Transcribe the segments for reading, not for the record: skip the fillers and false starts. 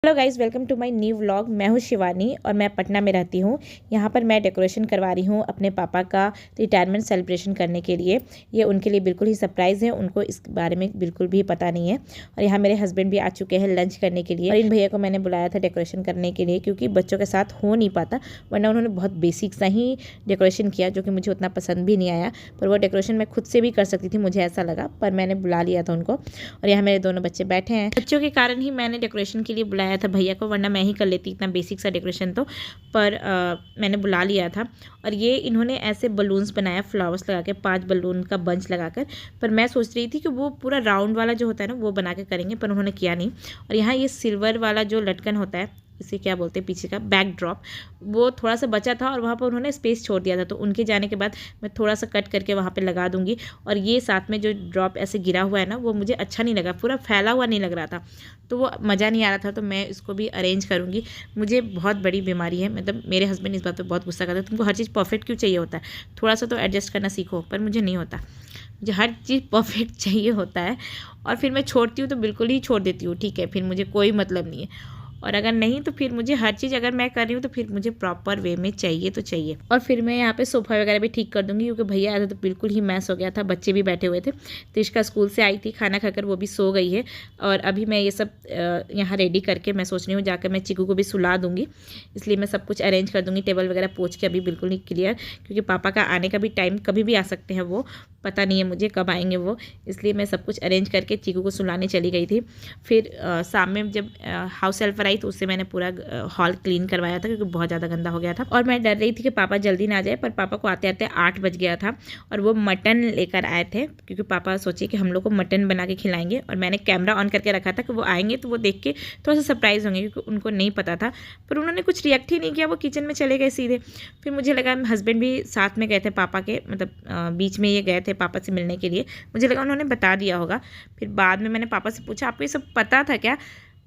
Hello guys, welcome to my new vlog. मैं हूँ शिवानी और मैं पटना में रहती हूँ। यहाँ पर मैं डेकोरेशन करवा रही हूँ अपने पापा का रिटायरमेंट सेलिब्रेशन करने के लिए। ये उनके लिए बिल्कुल ही सरप्राइज़ है, उनको इस बारे में बिल्कुल भी पता नहीं है। और यहाँ मेरे हस्बैंड भी आ चुके हैं लंच करने के लिए। और इन भैया को मैंने बुलाया था डेकोरेशन करने के लिए क्योंकि बच्चों के साथ हो नहीं पाता, वरना उन्होंने बहुत बेसिक सा ही डेकोरेशन किया जो कि मुझे उतना पसंद भी नहीं आया। पर वो डेकोरेशन मैं खुद से भी कर सकती थी, मुझे ऐसा लगा, पर मैंने बुला लिया था उनको। और यहाँ मेरे दोनों बच्चे बैठे हैं। बच्चों के कारण ही मैंने डेकोरेशन के लिए बुलाया था भैया को, वरना मैं ही कर लेती इतना बेसिक सा डेकोरेशन तो। पर मैंने बुला लिया था। और ये इन्होंने ऐसे बलून्स बनाया फ्लावर्स लगा के, 5 बलून का बंच लगाकर। पर मैं सोच रही थी कि वो पूरा राउंड वाला जो होता है ना वो बना के करेंगे, पर उन्होंने किया नहीं। और यहाँ ये सिल्वर वाला जो लटकन होता है, इसे क्या बोलते हैं, पीछे का बैक ड्रॉप, वो थोड़ा सा बचा था और वहाँ पर उन्होंने स्पेस छोड़ दिया था। तो उनके जाने के बाद मैं थोड़ा सा कट करके वहाँ पे लगा दूँगी। और ये साथ में जो ड्रॉप ऐसे गिरा हुआ है ना, वो मुझे अच्छा नहीं लगा, पूरा फैला हुआ नहीं लग रहा था, तो वो मज़ा नहीं आ रहा था। तो मैं इसको भी अरेंज करूँगी। मुझे बहुत बड़ी बीमारी है, मतलब मेरे हस्बैंड इस बात पर बहुत गुस्सा करते हैं, तुमको हर चीज़ परफेक्ट क्यों चाहिए होता है, थोड़ा सा तो एडजस्ट करना सीखो। पर मुझे नहीं होता, मुझे हर चीज़ परफेक्ट चाहिए होता है। और फिर मैं छोड़ती हूँ तो बिल्कुल ही छोड़ देती हूँ, ठीक है, फिर मुझे कोई मतलब नहीं है। और अगर नहीं तो फिर मुझे हर चीज़, अगर मैं कर रही हूँ तो फिर मुझे प्रॉपर वे में चाहिए तो चाहिए। और फिर मैं यहाँ पे सोफ़ा वगैरह भी ठीक कर दूँगी क्योंकि भैया आया था तो बिल्कुल ही मैस हो गया था, बच्चे भी बैठे हुए थे। त्रिशका स्कूल से आई थी, खाना खाकर वो भी सो गई है। और अभी मैं ये सब यहाँ रेडी करके मैं सोच रही हूँ जाकर मैं चीकू को भी सुला दूँगी, इसलिए मैं सब कुछ अरेंज कर दूँगी। टेबल वगैरह पोंछ के अभी बिल्कुल नहीं क्लियर, क्योंकि पापा का आने का भी टाइम कभी भी आ सकते हैं, वो पता नहीं है मुझे कब आएंगे वो, इसलिए मैं सब कुछ अरेंज करके चीकू को सुलाने चली गई थी। फिर शाम में जब हाउस हेल्पर आई तो उससे मैंने पूरा हॉल क्लीन करवाया था क्योंकि बहुत ज़्यादा गंदा हो गया था। और मैं डर रही थी कि पापा जल्दी ना आ जाए, पर पापा को आते आते 8 बज गया था। और वो मटन लेकर आए थे क्योंकि पापा सोचे कि हम लोग को मटन बना के खिलाएंगे। और मैंने कैमरा ऑन करके रखा था कि वो आएंगे तो वो देख के थोड़ा सा सरप्राइज़ होंगे, क्योंकि उनको नहीं पता था। पर उन्होंने कुछ रिएक्ट ही नहीं किया, वो किचन में चले गए सीधे। फिर मुझे लगा, हस्बैंड भी साथ में गए थे पापा के, मतलब बीच में ये गए थे पापा से मिलने के लिए, मुझे लगा उन्होंने बता दिया होगा। फिर बाद में मैंने पापा से पूछा आपको ये सब पता था क्या,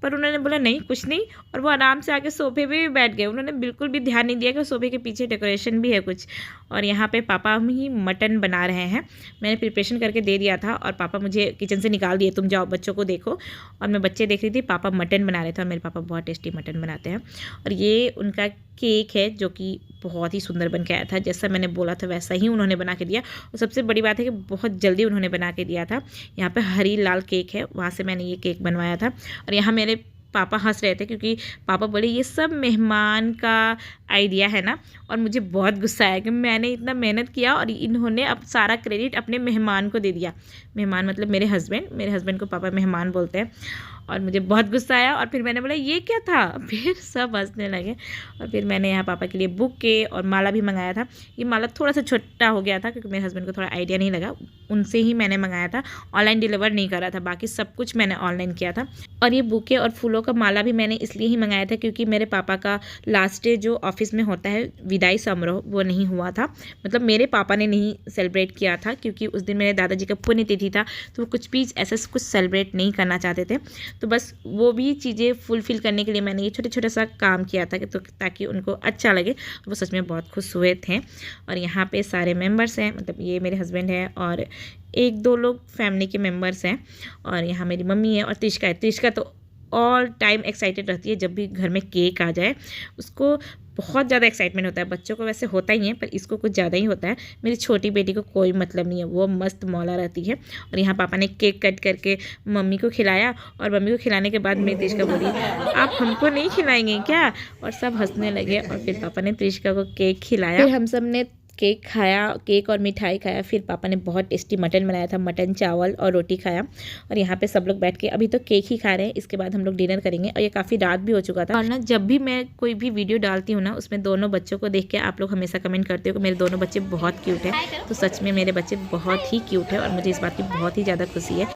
पर उन्होंने बोला नहीं कुछ नहीं। और वो आराम से आके सोफे पे भी बैठ गए, उन्होंने बिल्कुल भी ध्यान नहीं दिया कि सोफे के पीछे डेकोरेशन भी है कुछ। और यहाँ पे पापा ही मटन बना रहे हैं, मैंने प्रिपरेशन करके दे दिया था और पापा मुझे किचन से निकाल दिए, तुम जाओ बच्चों को देखो। और मैं बच्चे देख रही थी, पापा मटन बना रहे थे और मेरे पापा बहुत टेस्टी मटन बनाते हैं। और ये उनका केक है जो कि बहुत ही सुंदर बन के आया था, जैसा मैंने बोला था वैसा ही उन्होंने बना के दिया। और सबसे बड़ी बात है कि बहुत जल्दी उन्होंने बना के दिया था। यहाँ पे हरी लाल केक है, वहाँ से मैंने ये केक बनवाया था। और यहाँ मेरे पापा हंस रहे थे क्योंकि पापा बोले ये सब मेहमान का आइडिया है ना। और मुझे बहुत गुस्सा आया कि मैंने इतना मेहनत किया और इन्होंने अब सारा क्रेडिट अपने मेहमान को दे दिया। मेहमान मतलब मेरे हस्बैंड को पापा मेहमान बोलते हैं। और मुझे बहुत गुस्सा आया और फिर मैंने बोला ये क्या था, फिर सब हंसने लगे। और फिर मैंने यहाँ पापा के लिए बुके और माला भी मंगाया था। ये माला थोड़ा सा छोटा हो गया था क्योंकि मेरे हस्बैंड को थोड़ा आइडिया नहीं लगा, उनसे ही मैंने मंगाया था, ऑनलाइन डिलीवर नहीं करा था, बाकी सब कुछ मैंने ऑनलाइन किया था। और ये बुके और फूलों का माला भी मैंने इसलिए ही मंगाया था क्योंकि मेरे पापा का लास्ट डे जो ऑफिस में होता है विदाई समारोह, वो नहीं हुआ था। मतलब मेरे पापा ने नहीं सेलिब्रेट किया था क्योंकि उस दिन मेरे दादाजी का पुण्यतिथि था, तो वो कुछ भी ऐसा कुछ सेलिब्रेट नहीं करना चाहते थे। तो बस वो भी चीज़ें फुलफ़िल करने के लिए मैंने ये छोटा सा काम किया था कि तो ताकि उनको अच्छा लगे। वो सच में बहुत खुश हुए थे। और यहाँ पे सारे मेंबर्स हैं, मतलब ये मेरे हस्बैंड है और 1-2 लोग फैमिली के मेंबर्स हैं। और यहाँ मेरी मम्मी है और त्रिशका है। त्रिशका तो ऑल टाइम एक्साइटेड रहती है जब भी घर में केक आ जाए, उसको बहुत ज़्यादा एक्साइटमेंट होता है। बच्चों को वैसे होता ही है पर इसको कुछ ज़्यादा ही होता है। मेरी छोटी बेटी को कोई मतलब नहीं है, वो मस्त मौला रहती है। और यहाँ पापा ने केक कट करके मम्मी को खिलाया और मम्मी को खिलाने के बाद मेरी त्रिशका बोली आप हमको नहीं खिलाएंगे क्या, और सब हंसने लगे। और फिर पापा ने त्रिशका को केक खिलाया, फिर हम सब ने केक खाया, केक और मिठाई खाया। फिर पापा ने बहुत टेस्टी मटन बनाया था, मटन चावल और रोटी खाया। और यहाँ पे सब लोग बैठ के अभी तो केक ही खा रहे हैं, इसके बाद हम लोग डिनर करेंगे। और ये काफ़ी रात भी हो चुका था। और ना जब भी मैं कोई भी वीडियो डालती हूँ ना, उसमें दोनों बच्चों को देख के आप लोग हमेशा कमेंट करते हो कि मेरे दोनों बच्चे बहुत क्यूट है। तो सच में मेरे बच्चे बहुत ही क्यूट है और मुझे इस बात की बहुत ही ज़्यादा खुशी है।